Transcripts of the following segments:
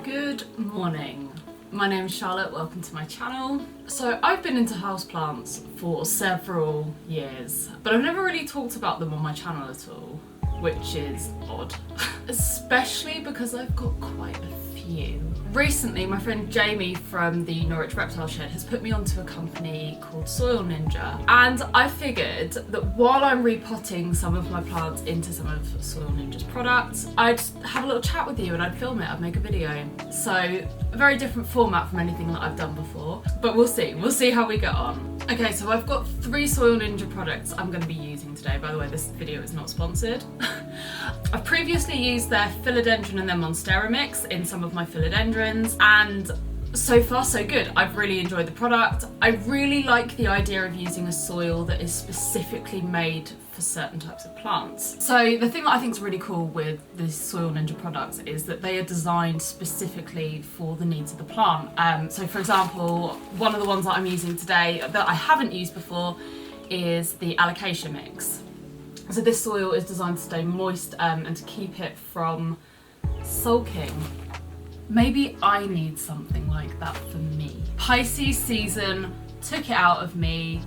Good morning. My name is Charlotte, welcome to my channel. So I've been into houseplants for several years, but I've never really talked about them on my channel at all, which is odd. Especially because I've got quite a few. Recently, my friend Jamie from the Norwich Reptile Shed has put me onto a company called Soil Ninja, and I figured that while I'm repotting some of my plants into some of Soil Ninja's products, I'd have a little chat with you and I'd film it, I'd make a video. So, a very different format from anything that I've done before, but we'll see how we get on. Okay, so I've got 3 Soil Ninja products I'm going to be using today. By the way, this video is not sponsored. I've previously used their Philodendron and their Monstera mix in some of my philodendrons, and so far so good. I've really enjoyed the product. I really like the idea of using a soil that is specifically made for certain types of plants. So the thing that I think is really cool with the Soil Ninja products is that they are designed specifically for the needs of the plant. So for example, one of the ones that I'm using today that I haven't used before is the allocation mix. So this soil is designed to stay moist and to keep it from sulking. Maybe I need something like that for me. Pisces season took it out of me.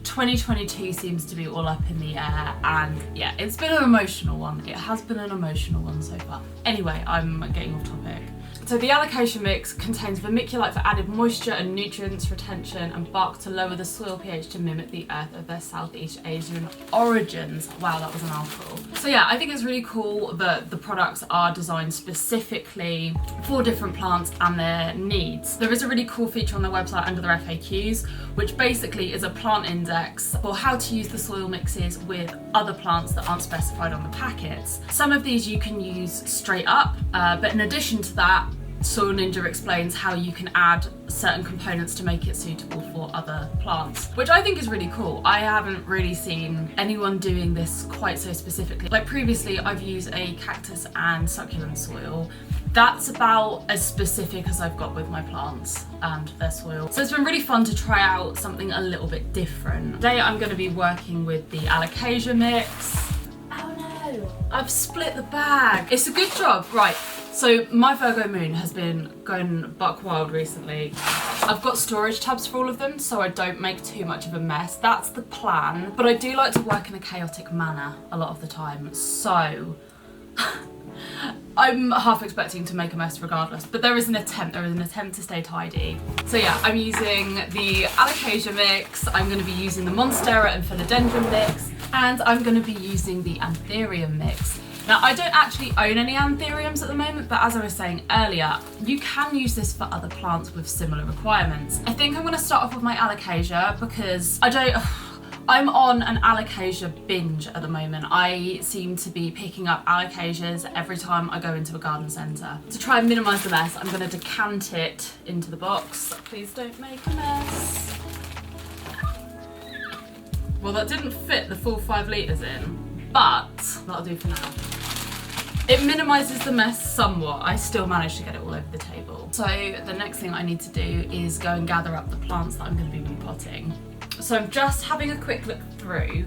2022 seems to be all up in the air, and yeah, it's been an emotional one. It has been an emotional one so far. Anyway, I'm getting off topic. So the allocation mix contains vermiculite for added moisture and nutrients retention, and bark to lower the soil pH to mimic the earth of their Southeast Asian origins. Wow, that was a mouthful. So yeah, I think it's really cool that the products are designed specifically for different plants and their needs. There is a really cool feature on their website under their FAQs, which basically is a plant index for how to use the soil mixes with other plants that aren't specified on the packets. Some of these you can use straight up, but in addition to that, Soil Ninja explains how you can add certain components to make it suitable for other plants, which I think is really cool. I haven't really seen anyone doing this quite so specifically. Like previously, I've used a cactus and succulent soil. That's about as specific as I've got with my plants and their soil. So it's been really fun to try out something a little bit different. Today I'm going to be working with the alocasia mix. Oh no, I've split the bag. It's a good job, right? So my Virgo moon has been going buck wild recently. I've got storage tubs for all of them so I don't make too much of a mess. That's the plan, but I do like to work in a chaotic manner a lot of the time. So I'm half expecting to make a mess regardless, but there is an attempt to stay tidy. So yeah, I'm using the alocasia mix, I'm going to be using the Monstera and Philodendron mix, and I'm going to be using the Anthurium mix. Now, I don't actually own any Anthuriums at the moment, but as I was saying earlier, you can use this for other plants with similar requirements. I think I'm going to start off with my alocasia because I'm on an alocasia binge at the moment. I seem to be picking up alocasias every time I go into a garden centre. To try and minimise the mess, I'm going to decant it into the box. Please don't make a mess. Well, that didn't fit the full 5 litres in, but that'll do for now. It minimises the mess somewhat. I still managed to get it all over the table. So the next thing I need to do is go and gather up the plants that I'm going to be repotting. So I'm just having a quick look through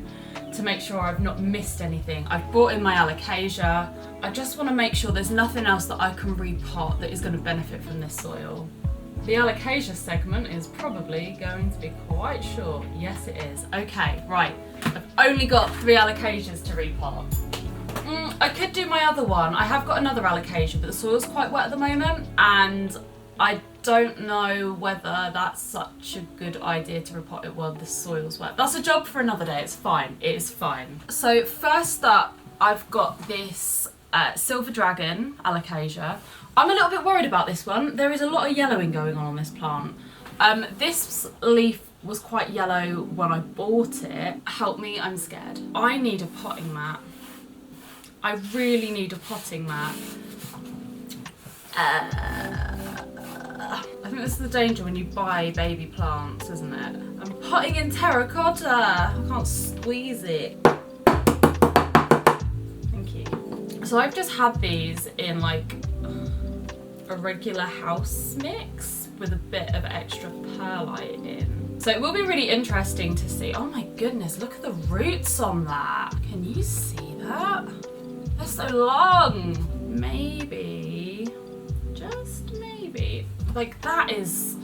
to make sure I've not missed anything. I've brought in my alocasia. I just want to make sure there's nothing else that I can repot that is going to benefit from this soil. The alocasia segment is probably going to be quite short. Yes, it is. Okay, right. I've only got 3 alocasias to repot. I could do my other one. I have got another alocasia, but the soil's quite wet at the moment, and I don't know whether that's such a good idea to repot it while the soil's wet. That's a job for another day. It's fine. It is fine. So first up, I've got this Silver Dragon alocasia. I'm a little bit worried about this one. There is a lot of yellowing going on this plant. This leaf was quite yellow when I bought it. Help me, I'm scared. I need a potting mat. I really need a potting mat. I think this is the danger when you buy baby plants, isn't it? I'm potting in terracotta. I can't squeeze it. Thank you. So I've just had these in like a regular house mix with a bit of extra perlite in. So it will be really interesting to see. Oh my goodness, look at the roots on that. Can you see that? They're so long. Maybe, just Like that is,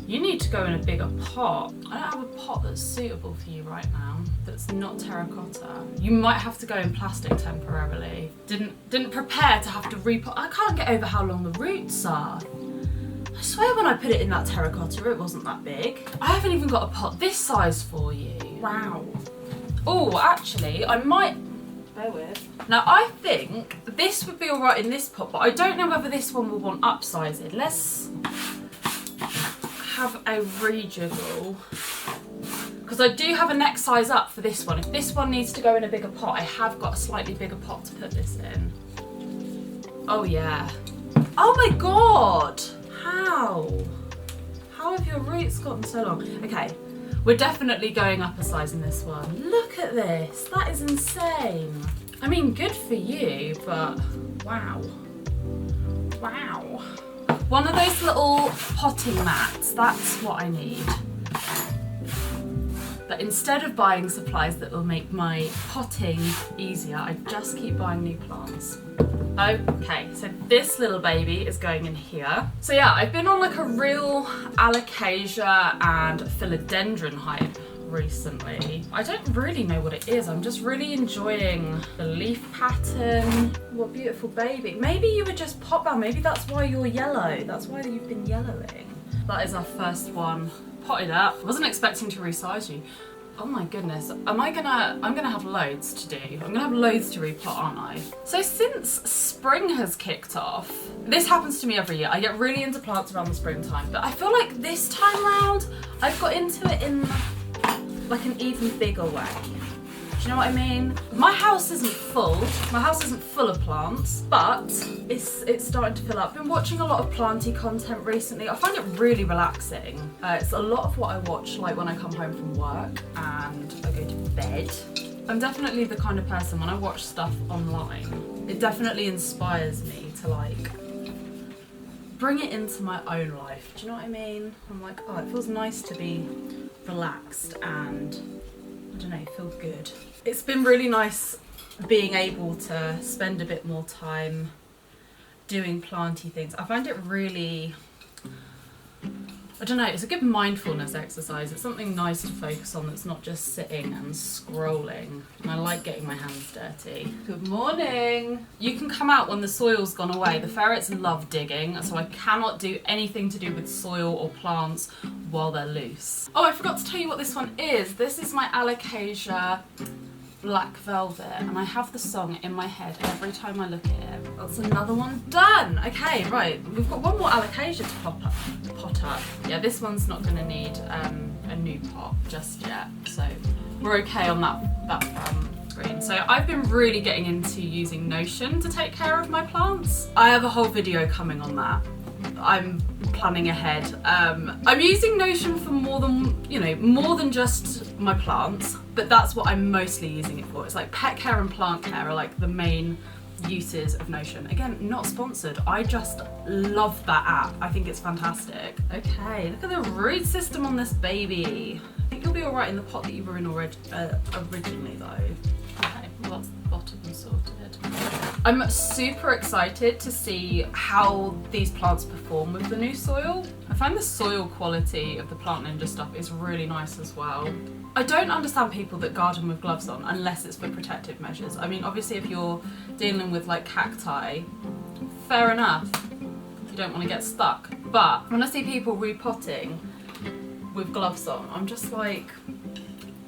you need to go in a bigger pot. I don't have a pot that's suitable for you right now, that's not terracotta. You might have to go in plastic temporarily. Didn't prepare to have to repot. I can't get over how long the roots are. I swear when I put it in that terracotta, it wasn't that big. I haven't even got a pot this size for you. Wow. Oh, actually, I might, bear with. Now I think this would be all right in this pot, but I don't know whether this one will want upsizing. Let's have a rejiggle, because I do have a next size up for this one. If this one needs to go in a bigger pot, I have got a slightly bigger pot to put this in. Oh yeah. Oh my god! How have your roots gotten so long? Okay, we're definitely going up a size in this one. Look at this, that is insane. I mean, good for you, but wow. Wow. One of those little potting mats, that's what I need. But instead of buying supplies that will make my potting easier, I just keep buying new plants. Okay, so this little baby is going in here. So yeah, I've been on like a real alocasia and philodendron hype recently. I don't really know what it is. I'm just really enjoying the leaf pattern. What beautiful baby. Maybe you were just pot bound. Maybe that's why you're yellow. That's why you've been yellowing. That is our first one potted up. I wasn't expecting to resize you. Oh my goodness, I'm gonna have loads to do. I'm gonna have loads to repot, aren't I? So since spring has kicked off, this happens to me every year. I get really into plants around the springtime, but I feel like this time round, I've got into it in like an even bigger way. Do you know what I mean? My house isn't full. My house isn't full of plants, but it's starting to fill up. I've been watching a lot of planty content recently. I find it really relaxing. It's a lot of what I watch like when I come home from work and I go to bed. I'm definitely the kind of person, when I watch stuff online, it definitely inspires me to like bring it into my own life. Do you know what I mean? I'm like, oh, it feels nice to be relaxed and I don't know, feel good. It's been really nice being able to spend a bit more time doing planty things. I find it really, I don't know, it's a good mindfulness exercise. It's something nice to focus on that's not just sitting and scrolling. And I like getting my hands dirty. Good morning. You can come out when the soil's gone away. The ferrets love digging, so I cannot do anything to do with soil or plants while they're loose. Oh, I forgot to tell you what this one is. This is my alocasia Black Velvet, and I have the song in my head every time I look at it. That's another one done. Okay, right, we've got one more alocasia to pot up. Yeah, this one's not going to need a new pot just yet, so we're okay on that green. So I've been really getting into using Notion to take care of my plants. I have a whole video coming on that. I'm planning ahead. I'm using Notion for more than just my plants, but that's what I'm mostly using it for. It's like pet care and plant care are like the main uses of Notion. Again, not sponsored. I just love that app. I think it's fantastic. Okay, look at the root system on this baby. I think you'll be all right in the pot that you were in originally though. Okay, well that's the bottom sorted. I'm super excited to see how these plants perform with the new soil. I find the soil quality of the Plant Ninja stuff is really nice as well. I don't understand people that garden with gloves on unless it's for protective measures. I mean, obviously if you're dealing with like cacti, fair enough, you don't want to get stuck. But when I see people repotting with gloves on, I'm just like,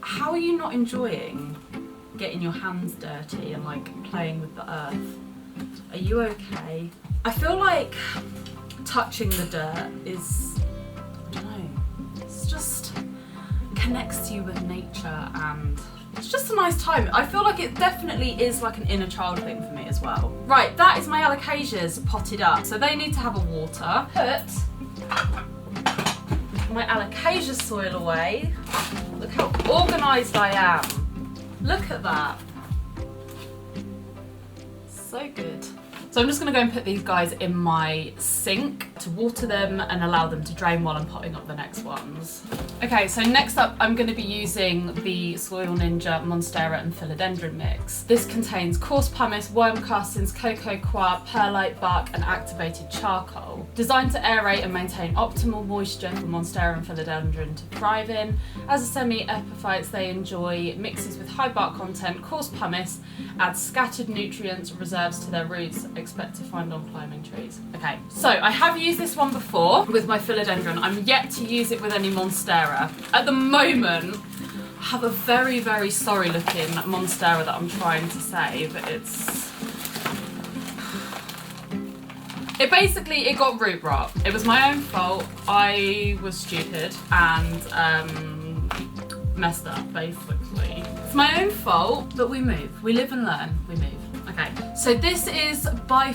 how are you not enjoying getting your hands dirty and like playing with the earth? Are you okay? I feel like touching the dirt is, I don't know, it's just connects you with nature and it's just a nice time. I feel like it definitely is like an inner child thing for me as well. Right, that is my alocasias potted up, so they need to have a water. Put my alocasia soil away. Look how organised I am. Look at that. So good. So I'm just gonna go and put these guys in my sink to water them and allow them to drain while I'm potting up the next ones. Okay, so next up I'm gonna be using the Soil Ninja Monstera and Philodendron mix. This contains coarse pumice, worm castings, cocoa coir, perlite bark and activated charcoal. Designed to aerate and maintain optimal moisture for Monstera and Philodendron to thrive in. As a semi-epiphytes, they enjoy mixes with high bark content, coarse pumice, adds scattered nutrients reserves to their roots, expect to find on climbing trees. Okay, so I have used this one before with my Philodendron. I'm yet to use it with any Monstera. At the moment, I have a very, very sorry looking Monstera that I'm trying to save. It got root rot. It was my own fault. I was stupid and messed up, basically. It's my own fault, but we move. We live and learn. We move. Okay, so this is by...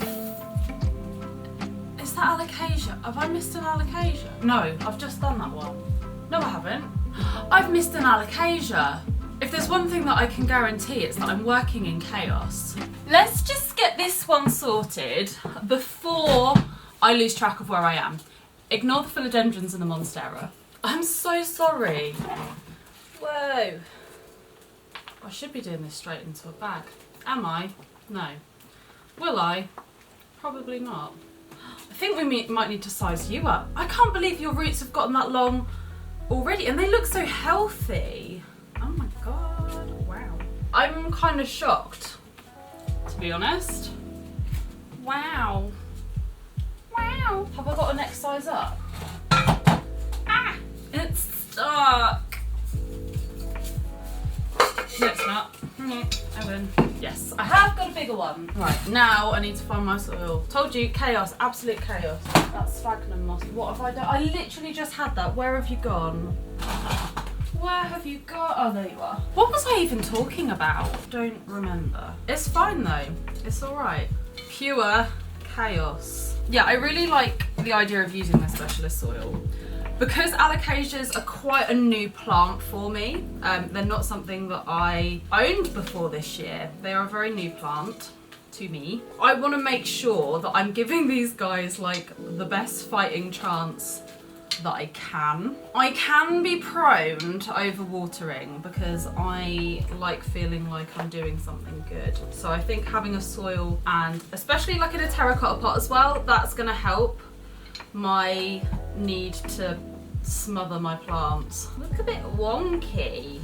Is that alocasia? Have I missed an alocasia? No, I've just done that one. No, I haven't. I've missed an alocasia. If there's one thing that I can guarantee, it's that I'm working in chaos. Let's just get this one sorted before I lose track of where I am. Ignore the Philodendrons and the Monstera. I'm so sorry. Whoa. I should be doing this straight into a bag. Am I? No. Will I? Probably not. I think we might need to size you up. I can't believe your roots have gotten that long already and they look so healthy. Oh my god, wow. I'm kind of shocked, to be honest. Wow. Wow. Have I got a next size up? Ah, it's stuck. No, it's not. I win. Yes, I have got a bigger one. Right, now I need to find my soil. Told you, chaos, absolute chaos. That's sphagnum moss. What have I done? I literally just had that. Where have you gone? Where have you gone? Oh, there you are. What was I even talking about? Don't remember. It's fine though. It's all right. Pure chaos. Yeah, I really like the idea of using this specialist soil. Because alocasias are quite a new plant for me, they're not something that I owned before this year. They are a very new plant to me. I want to make sure that I'm giving these guys like the best fighting chance that I can. I can be prone to overwatering because I like feeling like I'm doing something good. So I think having a soil, and especially like in a terracotta pot as well, that's going to help my need to smother my plants. Look a bit wonky.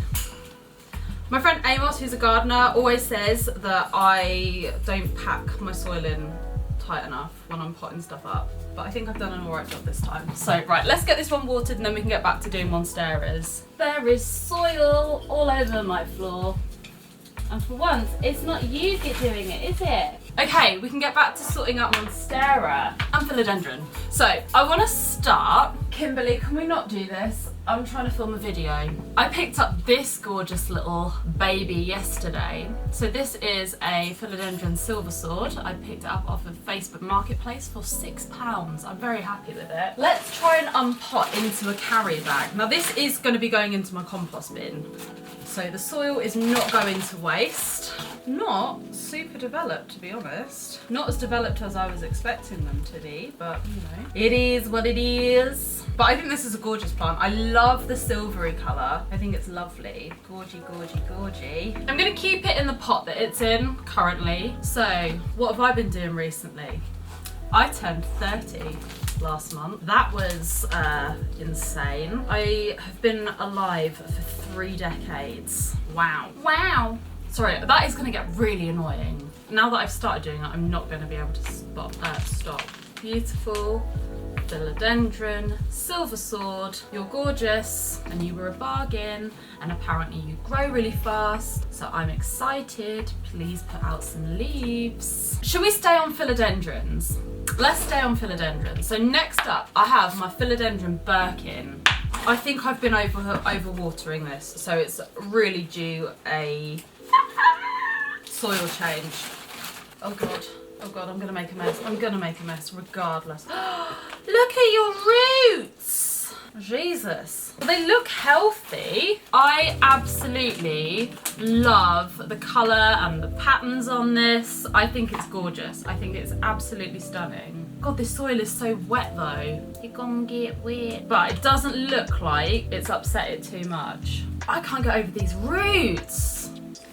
My friend Amos, who's a gardener, always says that I don't pack my soil in tight enough when I'm potting stuff up, but I think I've done an alright job this time. So right, let's get this one watered and then we can get back to doing Monsteras. There is soil all over my floor, and for once it's not you doing it, is it? Okay, we can get back to sorting out Monstera and Philodendron. So I want to start. Kimberly, can we not do this? I'm trying to film a video. I picked up this gorgeous little baby yesterday. So this is a Philodendron silver sword. I picked it up off of Facebook Marketplace for £6. I'm very happy with it. Let's try and unpot into a carry bag. Now this is going to be going into my compost bin. So the soil is not going to waste. Not super developed, to be honest. Not as developed as I was expecting them to be, but you know, it is what it is. But I think this is a gorgeous plant. I love the silvery colour. I think it's lovely. Gorgy, gorgy, gorgy. I'm going to keep it in the pot that it's in currently. So what have I been doing recently? I turned 30 last month. That was insane. I have been alive for 3 decades. Wow. Wow. Sorry, that is going to get really annoying. Now that I've started doing it, I'm not going to be able to stop. Beautiful Philodendron, silver sword, you're gorgeous, and you were a bargain, and apparently you grow really fast, so I'm excited. Please put out some leaves. Should we stay on Philodendrons? Let's stay on Philodendrons. So next up, I have my Philodendron Birkin. I think I've been overwatering this, so it's really due a soil change. Oh god, I'm gonna make a mess. I'm gonna make a mess regardless. Look at your roots! Jesus. They look healthy. I absolutely love the colour and the patterns on this. I think it's gorgeous. I think it's absolutely stunning. God, this soil is so wet though. You're gonna get wet. But it doesn't look like it's upset it too much. I can't get over these roots.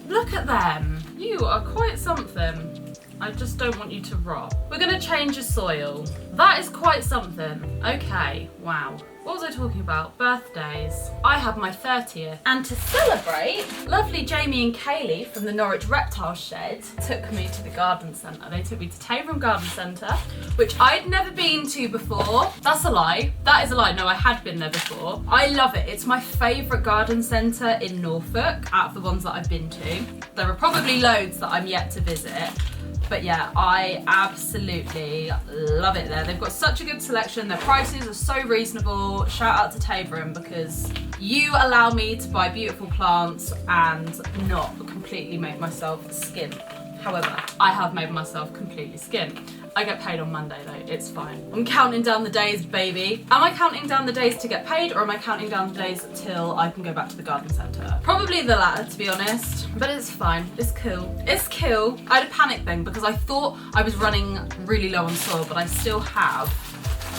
Look at them. You are quite something. I just don't want you to rot. We're gonna change your soil. That is quite something. Okay, wow. What was I talking about? Birthdays. I had my 30th. And to celebrate, lovely Jamie and Kaylee from the Norwich Reptile Shed took me to the garden centre. They took me to Tavern Garden Centre, which I'd never been to before. That's a lie. That is a lie. No, I had been there before. I love it. It's my favourite garden centre in Norfolk out of the ones that I've been to. There are probably loads that I'm yet to visit. But yeah, I absolutely love it there. They've got such a good selection. Their prices are so reasonable. Shout out to Tavern because you allow me to buy beautiful plants and not completely make myself skimp. However, I have made myself completely skimp. I get paid on Monday though, it's fine. I'm counting down the days, baby. Am I counting down the days to get paid or am I counting down the days till I can go back to the garden centre? Probably the latter, to be honest, but it's fine, it's cool. It's cool. I had a panic thing because I thought I was running really low on soil, but I still have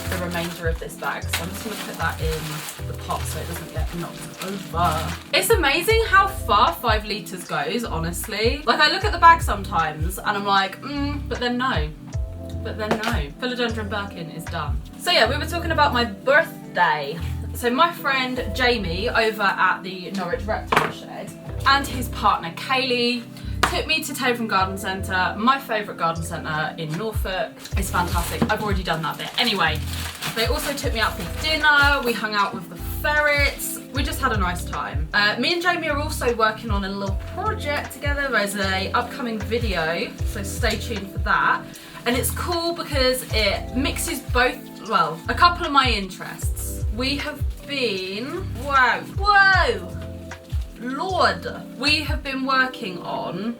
the remainder of this bag, so I'm just gonna put that in the pot so it doesn't get knocked over. It's amazing how far 5 litres goes, honestly. Like I look at the bag sometimes and I'm like, but then no. But then no. Philodendron Birkin is done. So yeah, we were talking about my birthday. So my friend Jamie over at the Norwich Reptile Shed and his partner Kaylee took me to Tavern Garden Centre, my favourite garden centre in Norfolk. It's fantastic. I've already done that bit. Anyway, they also took me out for dinner. We hung out with the ferrets. We just had a nice time. Me and Jamie are also working on a little project together. There's an upcoming video, so stay tuned for that. And it's cool because it mixes both, well, a couple of my interests. We have been, whoa, Lord. We have been working on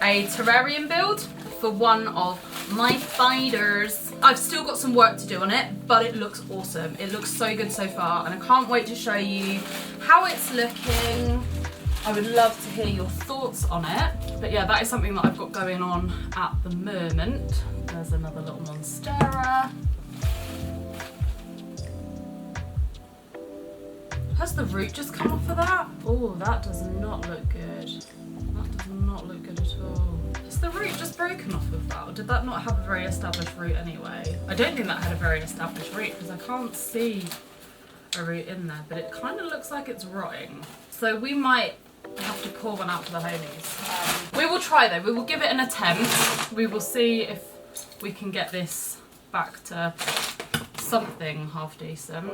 a terrarium build for one of my spiders. I've still got some work to do on it, but it looks awesome. It looks so good so far, and I can't wait to show you how it's looking. I would love to hear your thoughts on it. But yeah, that is something that I've got going on at the moment. There's another little Monstera. Has the root just come off of that? Oh, that does not look good. That does not look good at all. Has the root just broken off of that? Or did that not have a very established root anyway? I don't think that had a very established root because I can't see a root in there, but it kind of looks like it's rotting. So we might have to pour one out for the homies. We will try though, we will give it an attempt. We will see if we can get this back to something half decent.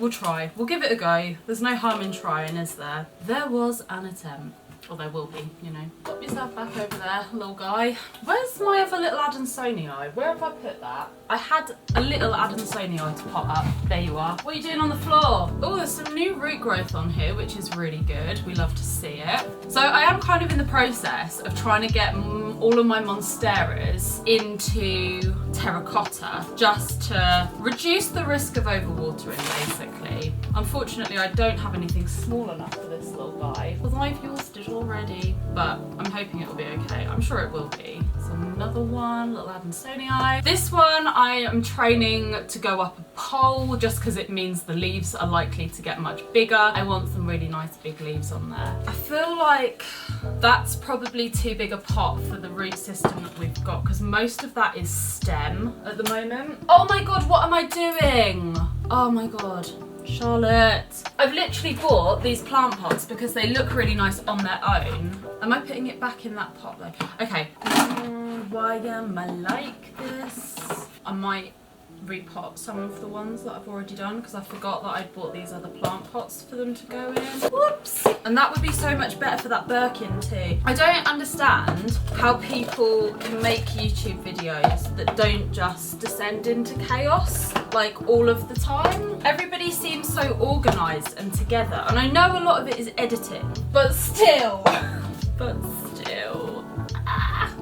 We'll try, we'll give it a go. There's no harm in trying, is there? There was an attempt. Or there will be, you know. Pop yourself back over there, little guy. Where's my other little Adansonii? Where have I put that? I had a little Adansonii to pot up. There you are. What are you doing on the floor? Oh, there's some new root growth on here, which is really good. We love to see it. So I am kind of in the process of trying to get all of my Monsteras into terracotta, just to reduce the risk of overwatering, basically. Unfortunately, I don't have anything small enough for this little guy, although I've used it already, but I'm hoping it'll be okay. I'm sure it will be. So another one, little Adansonii. This one I am training to go up a pole just because it means the leaves are likely to get much bigger. I want some really nice big leaves on there. I feel like that's probably too big a pot for the root system that we've got because most of that is stem at the moment. Oh my god, what am I doing? Oh my god. Charlotte. I've literally bought these plant pots because they look really nice on their own. Am I putting it back in that pot though? Okay. Why am I like this? I might repot some of the ones that I've already done because I forgot that I'd bought these other plant pots for them to go in. Whoops! And that would be so much better for that Birkin too. I don't understand how people can make YouTube videos that don't just descend into chaos like all of the time. Everybody seems so organised and together, and I know a lot of it is editing, but still.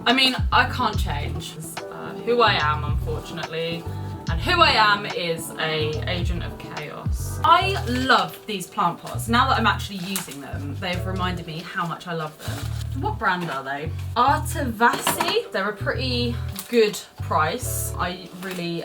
I mean, I can't change. who I am, unfortunately. And who I am is an agent of chaos. I love these plant pots. Now that I'm actually using them, they've reminded me how much I love them. What brand are they? Artavasi. They're a pretty good price. I really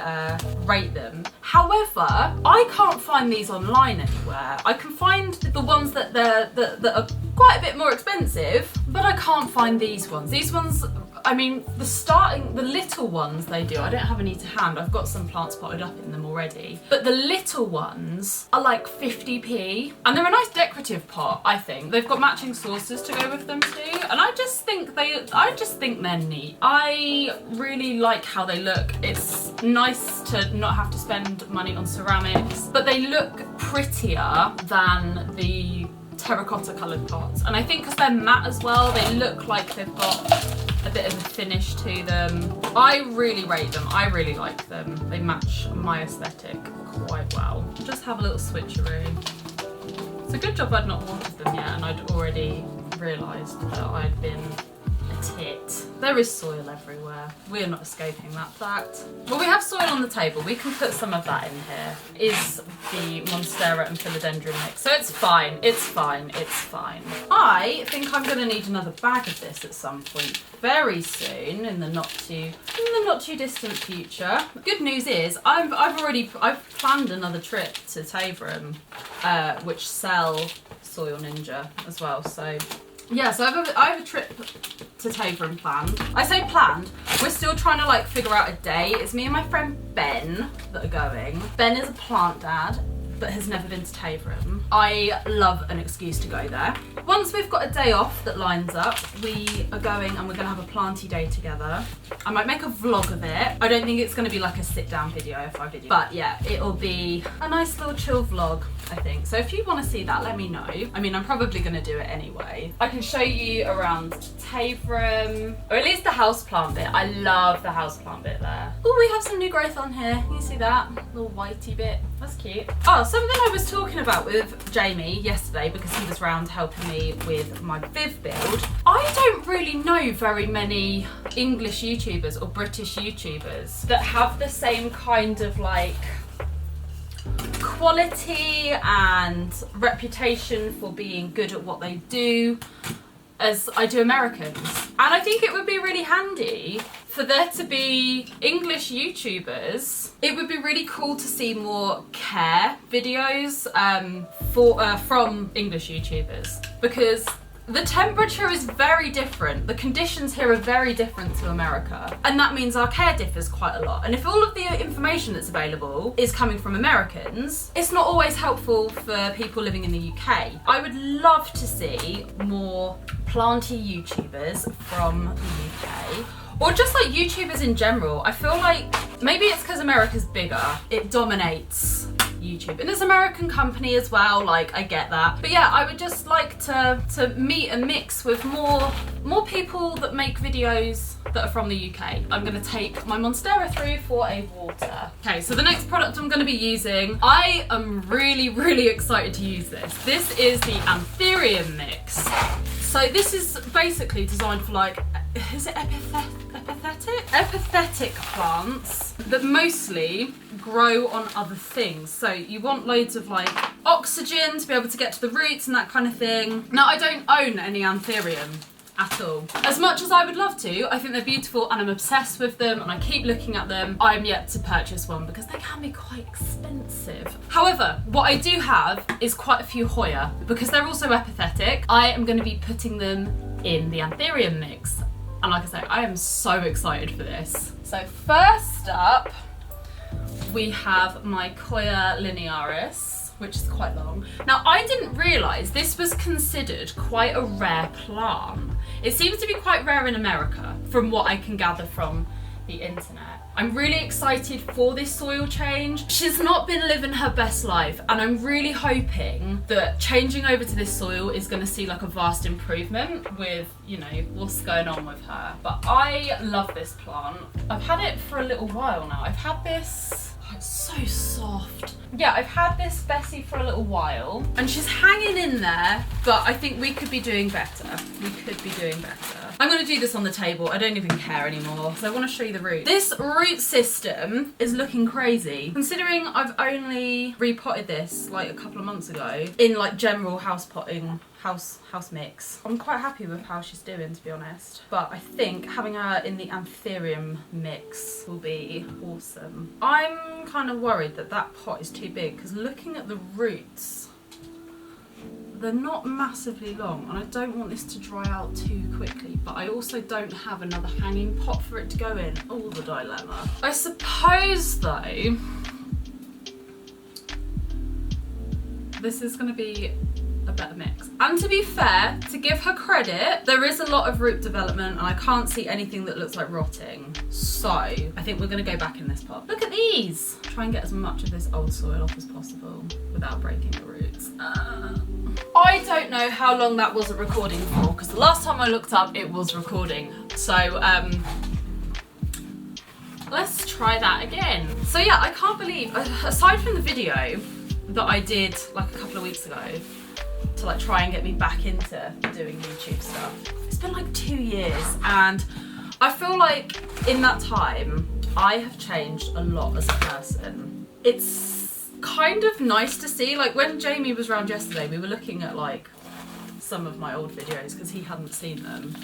rate them. However, I can't find these online anywhere. I can find the ones that are quite a bit more expensive, but I can't find these ones. These ones, I mean, the little ones they do, I don't have any to hand. I've got some plants potted up in them already. But the little ones are like 50p. And they're a nice decorative pot, I think. They've got matching saucers to go with them too. And I just think they're neat. I really like how they look. It's nice to not have to spend money on ceramics, but they look prettier than the terracotta coloured pots. And I think because they're matte as well, they look like they've got a bit of a finish to them. I really rate them. I really like them. They match my aesthetic quite well. Just have a little switcheroo. It's a good job I'd not watered them yet and I'd already realised that I'd been a tit. There is soil everywhere. We're not escaping that fact. Well, we have soil on the table. We can put some of that in here. Is the Monstera and Philodendron mix. So it's fine. It's fine. It's fine. I think I'm going to need another bag of this at some point very soon in the not too distant future. Good news is I've planned another trip to Tavern, which sell Soil Ninja as well. So yeah, so I have a trip to Tavern planned. I say planned, we're still trying to like figure out a day. It's me and my friend Ben that are going. Ben is a plant dad, but has never been to Tavern. I love an excuse to go there. Once we've got a day off that lines up, we are going and we're gonna have a planty day together. I might make a vlog of it. I don't think it's gonna be like a sit down video if I video, but yeah, it'll be a nice little chill vlog, I think. So if you wanna see that, let me know. I mean, I'm probably gonna do it anyway. I can show you around Tavern, or at least the houseplant bit. I love the houseplant bit there. Oh, we have some new growth on here. You see that? Little whitey bit. That's cute. Oh, something I was talking about with Jamie yesterday because he was round helping me with my Viv build. I don't really know very many English YouTubers or British YouTubers that have the same kind of like quality and reputation for being good at what they do as I do Americans. And I think it would be really handy for there to be English YouTubers. It would be really cool to see more care videos from English YouTubers, because the temperature is very different. The conditions here are very different to America. And that means our care differs quite a lot. And if all of the information that's available is coming from Americans, it's not always helpful for people living in the UK. I would love to see more planty YouTubers from the UK. Or just like YouTubers in general. I feel like maybe it's because America's bigger. It dominates YouTube. And it's an American company as well, like I get that. But yeah, I would just like to meet and mix with more people that make videos that are from the UK. I'm gonna take my Monstera through for a water. Okay, so the next product I'm gonna be using, I am really, really excited to use this. This is the Anthurium mix. So this is basically designed for like, is it epiphytic plants that mostly grow on other things. So you want loads of like oxygen to be able to get to the roots and that kind of thing. Now I don't own any Anthurium at all. As much as I would love to, I think they're beautiful and I'm obsessed with them and I keep looking at them. I'm yet to purchase one because they can be quite expensive. However, what I do have is quite a few Hoya. Because they're also epiphytic, I am going to be putting them in the Anthurium mix. And like I say, I am so excited for this. So first up, we have my Hoya linearis, which is quite long. Now I didn't realise this was considered quite a rare plant. It seems to be quite rare in America from what I can gather from the internet. I'm really excited for this soil change. She's not been living her best life and I'm really hoping that changing over to this soil is going to see like a vast improvement with, you know, what's going on with her. But I love this plant. I've had it for a little while now. I've had this, oh, it's so soft. Yeah, I've had this Besie for a little while and she's hanging in there, but I think we could be doing better. We could be doing better. I'm gonna do this on the table. I don't even care anymore. So I wanna show you the root. This root system is looking crazy. Considering I've only repotted this like a couple of months ago in like general house potting, house mix. I'm quite happy with how she's doing, to be honest. But I think having her in the Anthurium mix will be awesome. I'm kind of worried that that pot is too big because looking at the roots, they're not massively long and I don't want this to dry out too quickly, but I also don't have another hanging pot for it to go in. Oh, the dilemma. I suppose though, this is going to be a better mix. And to be fair, to give her credit, there is a lot of root development and I can't see anything that looks like rotting. So I think we're going to go back in this pot. Look at these! Try and get as much of this old soil off as possible without breaking the roots. I don't know how long that wasn't recording for because the last time I looked up it was recording. So let's try that again. So yeah, I can't believe, aside from the video that I did like a couple of weeks ago to like try and get me back into doing YouTube stuff, it's been like 2 years and I feel like in that time I have changed a lot as a person. It's kind of nice to see, like when Jamie was around yesterday we were looking at like some of my old videos because he hadn't seen them,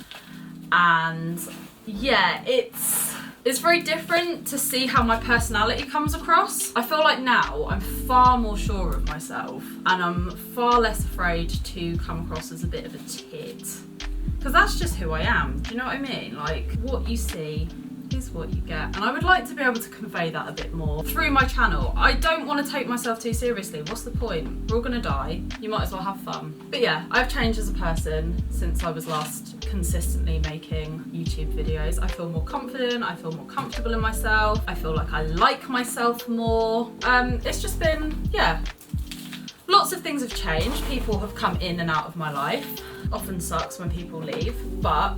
and yeah, it's very different to see how my personality comes across. I feel like now I'm far more sure of myself and I'm far less afraid to come across as a bit of a tit. Because that's just who I am, do you know what I mean? Like, what you see is what you get. And I would like to be able to convey that a bit more through my channel. I don't want to take myself too seriously. What's the point? We're all gonna die. You might as well have fun. But yeah, I've changed as a person since I was last consistently making YouTube videos. I feel more confident, I feel more comfortable in myself, I feel like I like myself more. It's just been, yeah, lots of things have changed. People have come in and out of my life. Often sucks when people leave, but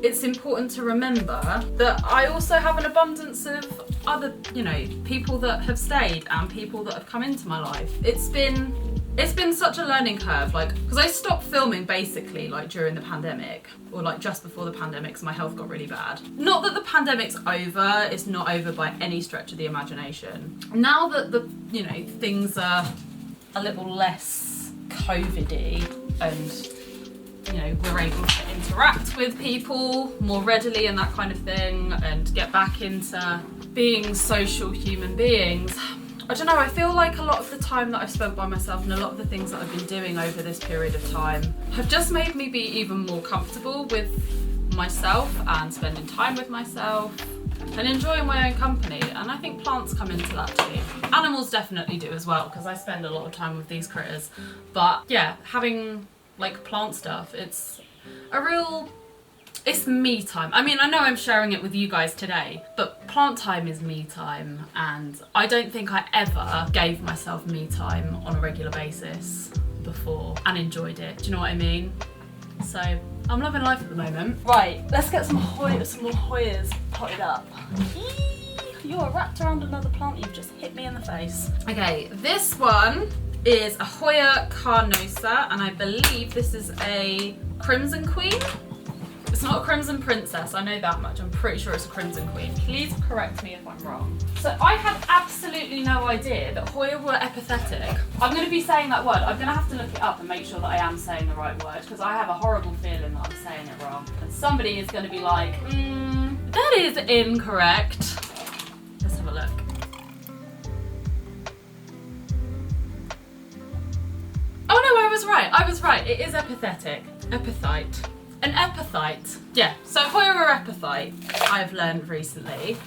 it's important to remember that I also have an abundance of other, you know, people that have stayed and people that have come into my life. It's been such a learning curve, like, because I stopped filming basically like during the pandemic, or like just before the pandemic, so my health got really bad. Not that the pandemic's over, it's not over by any stretch of the imagination. Now that the, you know, things are a little less COVID-y and, you know, we're able to interact with people more readily and that kind of thing and get back into being social human beings. I don't know, I feel like a lot of the time that I've spent by myself and a lot of the things that I've been doing over this period of time have just made me be even more comfortable with myself and spending time with myself and enjoying my own company. And I think plants come into that too. Animals definitely do as well, because I spend a lot of time with these critters. But yeah, having like plant stuff, it's a real, it's me time. I mean, I know I'm sharing it with you guys today, but plant time is me time, and I don't think I ever gave myself me time on a regular basis before and enjoyed it. Do you know what I mean? So I'm loving life at the moment. Right, let's get some more Hoyas potted up. You're wrapped around another plant, you've just hit me in the face. Okay, this one is a Hoya carnosa, and I believe this is a Crimson Queen. It's not a Crimson Princess, I know that much. I'm pretty sure it's a Crimson Queen. Please correct me if I'm wrong. So I had absolutely no idea that Hoya were epithetic. I'm going to be saying that word. I'm going to have to look it up and make sure that I am saying the right word, because I have a horrible feeling that I'm saying it wrong. And somebody is going to be like, that is incorrect. Let's have a look. Oh no, I was right. It is epithetic. Epithite. An epithite. Yeah, so Hoya are epithite, I've learned recently,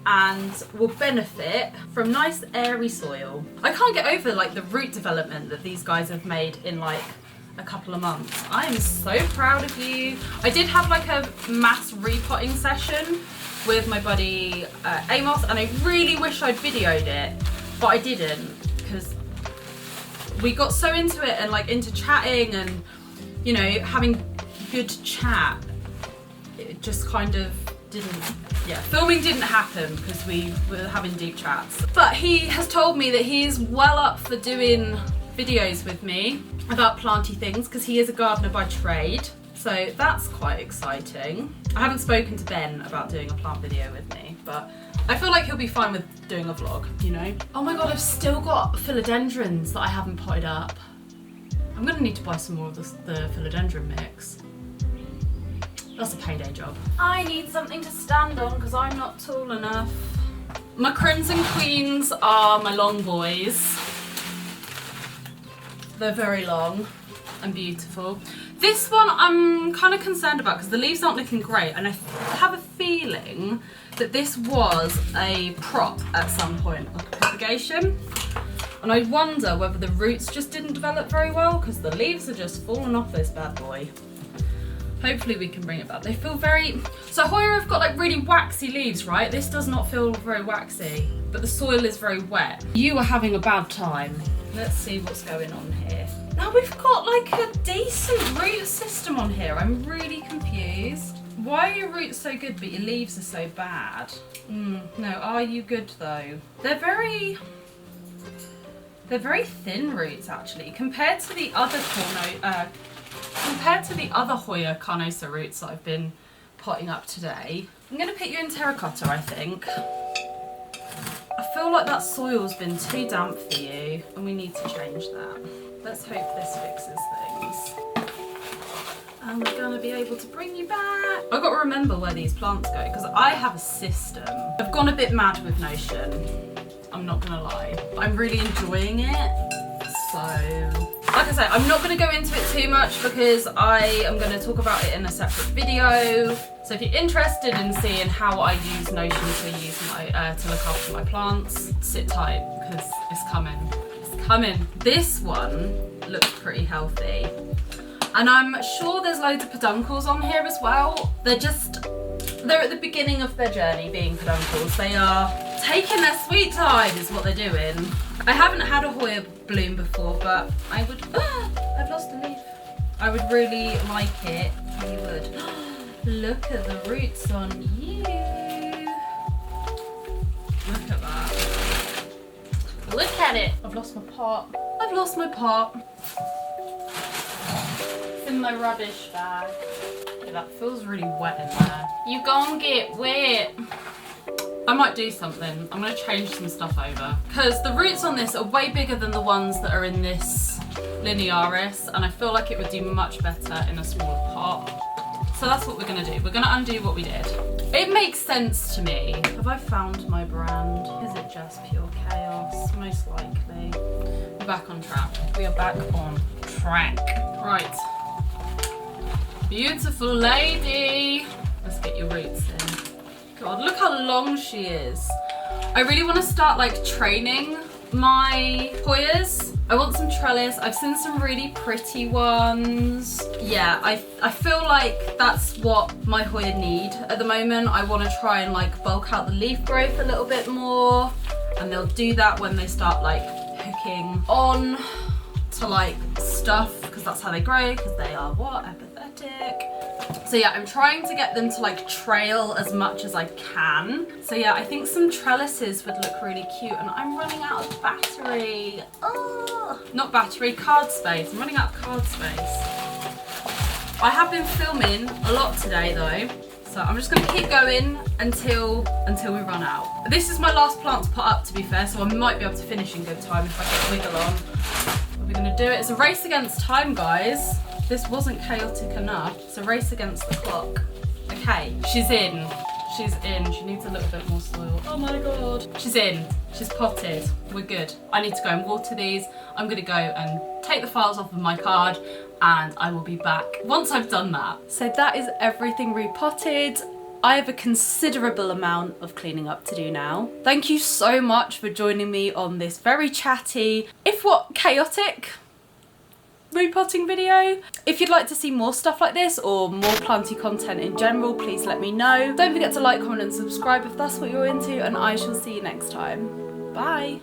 and will benefit from nice airy soil. I can't get over like the root development that these guys have made in like a couple of months. I am so proud of you. I did have like a mass repotting session with my buddy Amos, and I really wish I'd videoed it, but I didn't, because we got so into it and like into chatting and, you know, having good chat. It just kind of didn't, yeah, filming didn't happen because we were having deep chats. But he has told me that he is well up for doing videos with me about planty things, because he is a gardener by trade. So that's quite exciting. I haven't spoken to Ben about doing a plant video with me, but I feel like he'll be fine with doing a vlog, you know? Oh my god, I've still got philodendrons that I haven't potted up. I'm gonna need to buy some more of the philodendron mix. That's a payday job. I need something to stand on because I'm not tall enough. My Crimson Queens are my long boys. They're very long and beautiful. This one I'm kind of concerned about because the leaves aren't looking great, and I have a feeling that this was a prop at some point, like a propagation. And I wonder whether the roots just didn't develop very well because the leaves are just falling off this bad boy. Hopefully we can bring it back. They feel very... So Hoya have got like really waxy leaves, right? This does not feel very waxy, but the soil is very wet. You are having a bad time. Let's see what's going on here. Now we've got like a decent root system on here. I'm really confused. Why are your roots so good but your leaves are so bad? No, are you good though? They're very thin roots actually compared to the other Hoya carnosa roots that I've been potting up today. I'm gonna put you in terracotta, I think. I feel like that soil's been too damp for you and we need to change that. Let's hope this fixes things. And we're gonna be able to bring you back. I've got to remember where these plants go because I have a system. I've gone a bit mad with Notion, I'm not gonna lie. I'm really enjoying it, so... Like I say, I'm not gonna go into it too much because I am gonna talk about it in a separate video. So if you're interested in seeing how I use Notion to look after my plants, sit tight because it's coming. It's coming. This one looks pretty healthy. And I'm sure there's loads of peduncles on here as well. They're at the beginning of their journey being peduncles. They are taking their sweet time is what they're doing. I haven't had a Hoya bloom before, but I would, I've lost a leaf. I would really like it if you would. Look at the roots on you. Look at that. Look at it. I've lost my pot. I've lost my pot. It's in my rubbish bag. Yeah, that feels really wet in there. You gon' get wet. I might do something. I'm gonna change some stuff over because the roots on this are way bigger than the ones that are in this linearis, and I feel like it would do much better in a smaller pot. So that's what we're gonna do. We're gonna undo what we did. It makes sense to me. Have I found my brand? Is it just pure chaos? Most likely. We're back on track. We are back on track. Right. Beautiful lady. Let's get your roots in. God, look how long she is. I really want to start like training my Hoyas. I want some trellis. I've seen some really pretty ones. Yeah, I feel like that's what my Hoya need at the moment. I want to try and like bulk out the leaf growth a little bit more, and they'll do that when they start like hooking on to like stuff, because that's how they grow, because they are what? Apathetic. So yeah, I'm trying to get them to like trail as much as I can. So yeah, I think some trellises would look really cute, and I'm running out of battery. Oh, not battery, card space. I'm running out of card space. I have been filming a lot today though, so I'm just gonna keep going until we run out. This is my last plant to put up, to be fair, so I might be able to finish in good time if I get wiggle on. We're gonna do it. It's a race against time, guys. This wasn't chaotic enough. It's a race against the clock. Okay, she's in. She's in. She needs a little bit more soil. Oh my god. She's in. She's potted. We're good. I need to go and water these. I'm gonna go and take the files off of my card, and I will be back once I've done that. So that is everything repotted. I have a considerable amount of cleaning up to do now. Thank you so much for joining me on this very chatty, if what, chaotic repotting video. If you'd like to see more stuff like this or more planty content in general, please let me know. Don't forget to like, comment and subscribe if that's what you're into, and I shall see you next time. Bye.